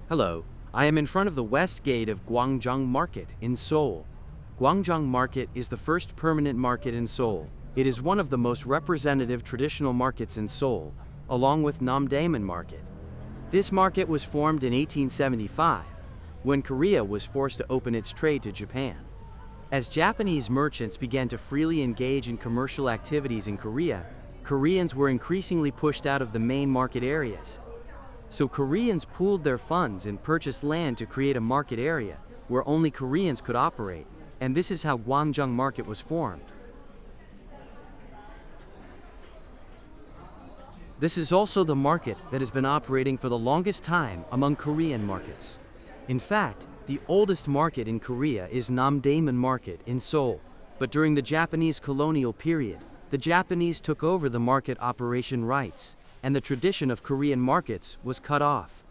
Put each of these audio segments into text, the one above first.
Hello, I am in front of the west gate of Gwangjang Market in Seoul. Gwangjang Market is the first permanent market in Seoul. It is one of the most representative traditional markets in Seoul, along with Namdaemun Market. This market was formed in 1875, when Korea was forced to open its trade to Japan. As Japanese merchants began to freely engage in commercial activities in Korea, Koreans were increasingly pushed out of the main market areas. So Koreans pooled their funds and purchased land to create a market area where only Koreans could operate, and this is how Gwangjang Market was formed. This is also the market that has been operating for the longest time among Korean markets. In fact, the oldest market in Korea is Namdaemun Market in Seoul, but during the Japanese colonial period, the Japanese took over the market operation rights, and the tradition of Korean markets was cut off.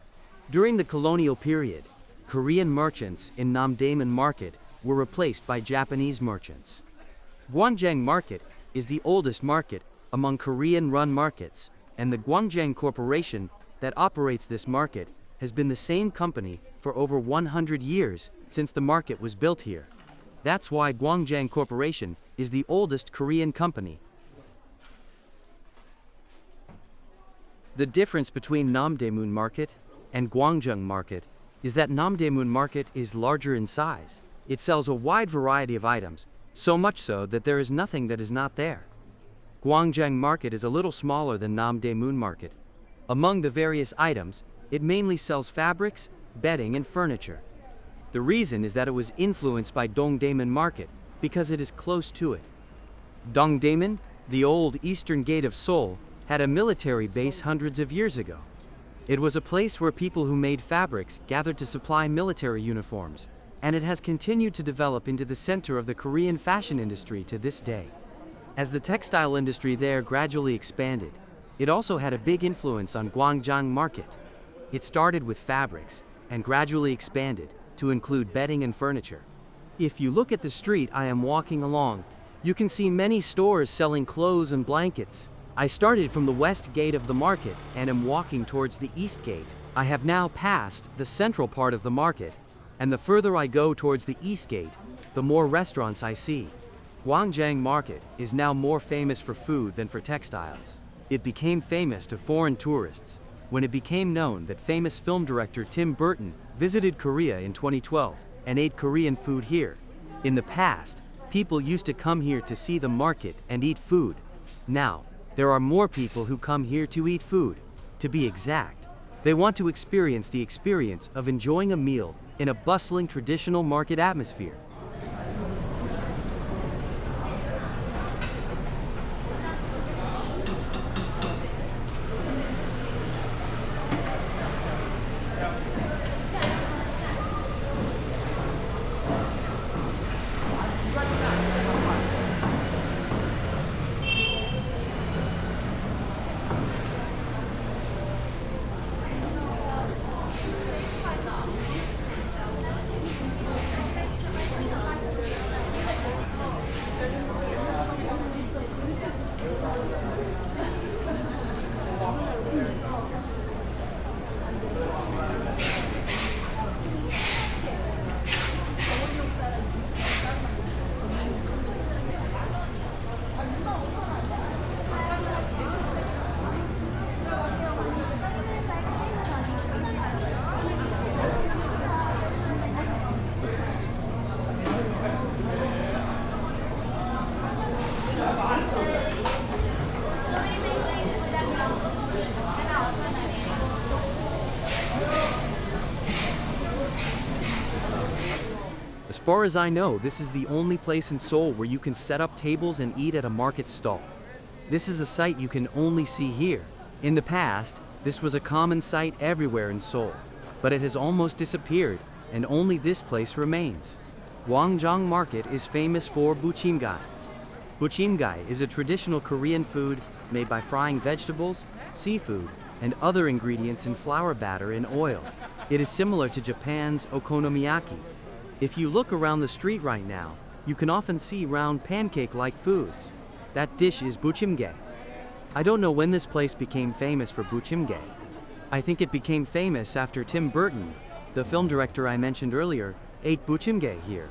During the colonial period, Korean merchants in Namdaemun Market were replaced by Japanese merchants. Gwangjang Market is the oldest market among Korean-run markets, and the Gwangjang Corporation that operates this market has been the same company for over 100 years since the market was built here. That's why Gwangjang Corporation is the oldest Korean company. The difference between Namdaemun Market and Gwangjang Market is that Namdaemun Market is larger in size. It sells a wide variety of items, so much so that there is nothing that is not there. Gwangjang Market is a little smaller than Namdaemun Market. Among the various items, it mainly sells fabrics, bedding, and furniture. The reason is that it was influenced by Dongdaemun Market because it is close to it. Dongdaemun, the old eastern gate of Seoul, had a military base hundreds of years ago. It was a place where people who made fabrics gathered to supply military uniforms, and it has continued to develop into the center of the Korean fashion industry to this day. As the textile industry there gradually expanded, it also had a big influence on Gwangjang Market. It started with fabrics and gradually expanded to include bedding and furniture. If you look at the street I am walking along, you can see many stores selling clothes and blankets. I started from the west gate of the market and am walking towards the east gate. I have now passed the central part of the market, and the further I go towards the east gate, the more restaurants I see. Gwangjang Market is now more famous for food than for textiles. It became famous to foreign tourists when it became known that famous film director Tim Burton visited Korea in 2012 and ate Korean food here. In the past, people used to come here to see the market and eat food. Now, there are more people who come here to eat food. To be exact, they want to experience the experience of enjoying a meal in a bustling traditional market atmosphere. As far as I know, this is the only place in Seoul where you can set up tables and eat at a market stall. This is a sight you can only see here. In the past, this was a common sight everywhere in Seoul, but it has almost disappeared, and only this place remains. Gwangjang Market is famous for buchimgae. Buchimgae is a traditional Korean food made by frying vegetables, seafood, and other ingredients in flour batter in oil. It is similar to Japan's okonomiyaki. If you look around the street right now, you can often see round pancake-like foods. That dish is buchimgae. I don't know when this place became famous for buchimgae. I think it became famous after Tim Burton The film director I mentioned earlier ate buchimgae here.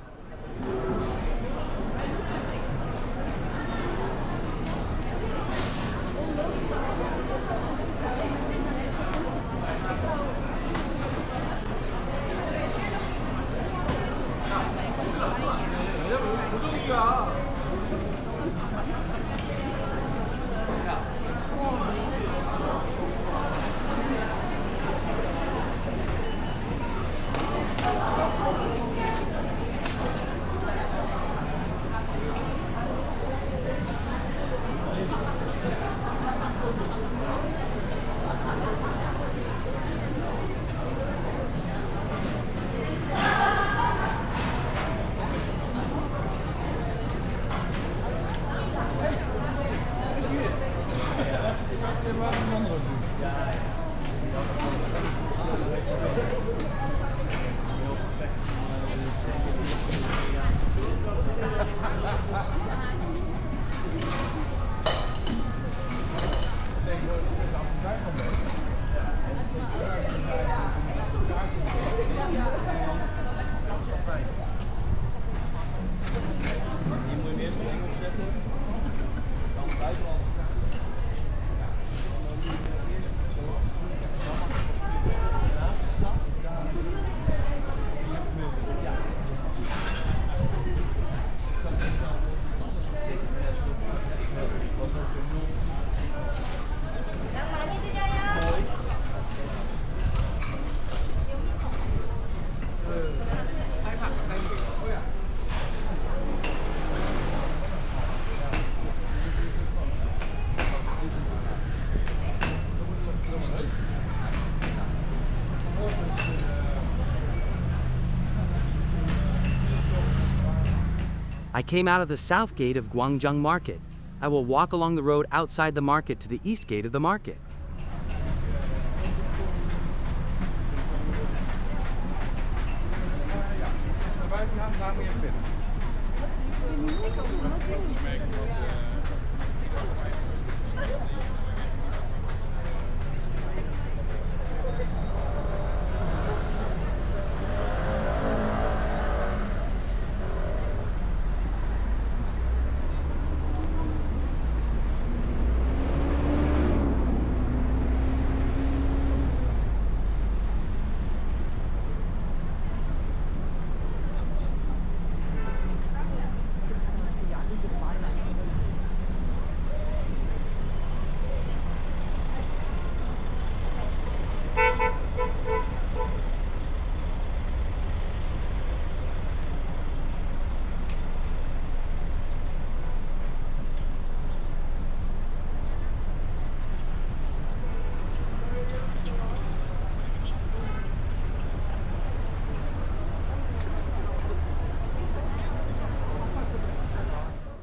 I came out of the south gate of Gwangjang Market. I will walk along the road outside the market to the east gate of the market.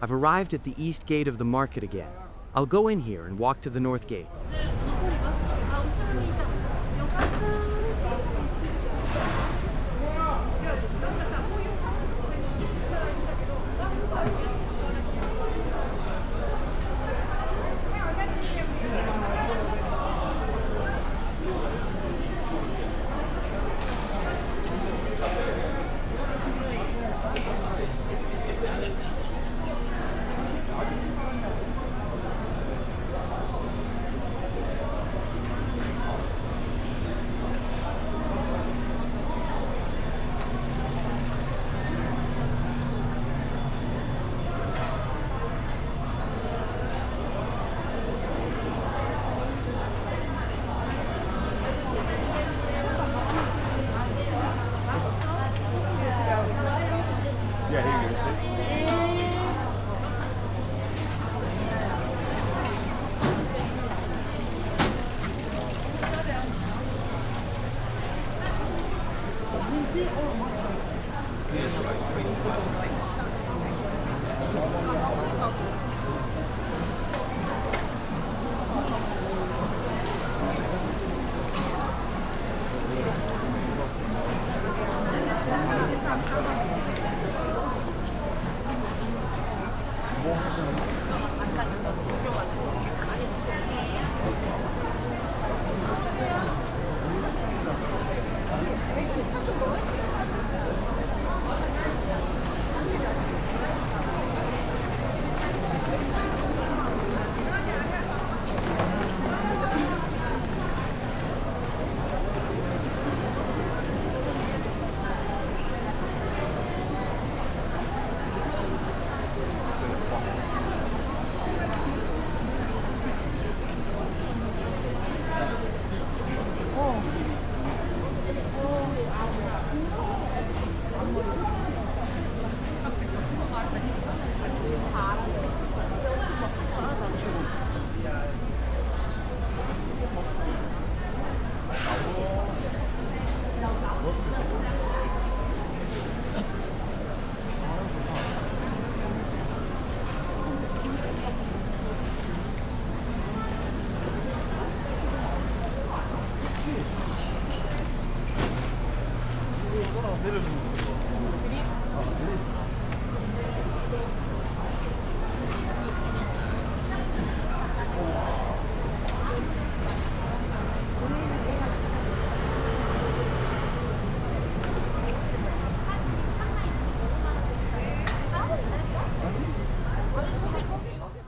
I've arrived at the east gate of the market again. I'll go in here and walk to the north gate.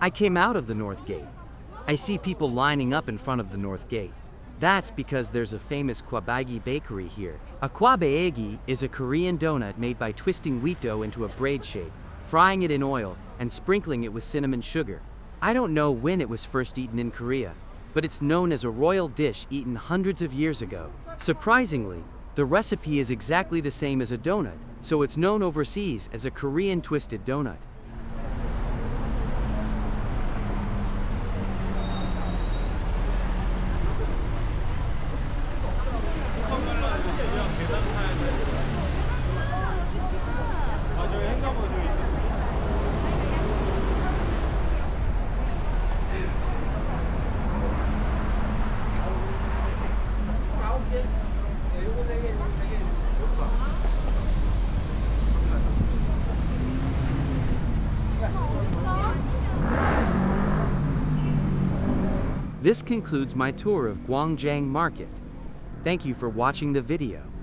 I came out of the North Gate. I see people lining up in front of the North Gate. That's because there's a famous Kkwabaegi bakery here. A Kkwabaegi is a Korean donut made by twisting wheat dough into a braid shape, frying it in oil, and sprinkling it with cinnamon sugar. I don't know when it was first eaten in Korea, but it's known as a royal dish eaten hundreds of years ago. Surprisingly, the recipe is exactly the same as a donut, so it's known overseas as a Korean twisted donut. This concludes my tour of Gwangjang Market. Thank you for watching the video.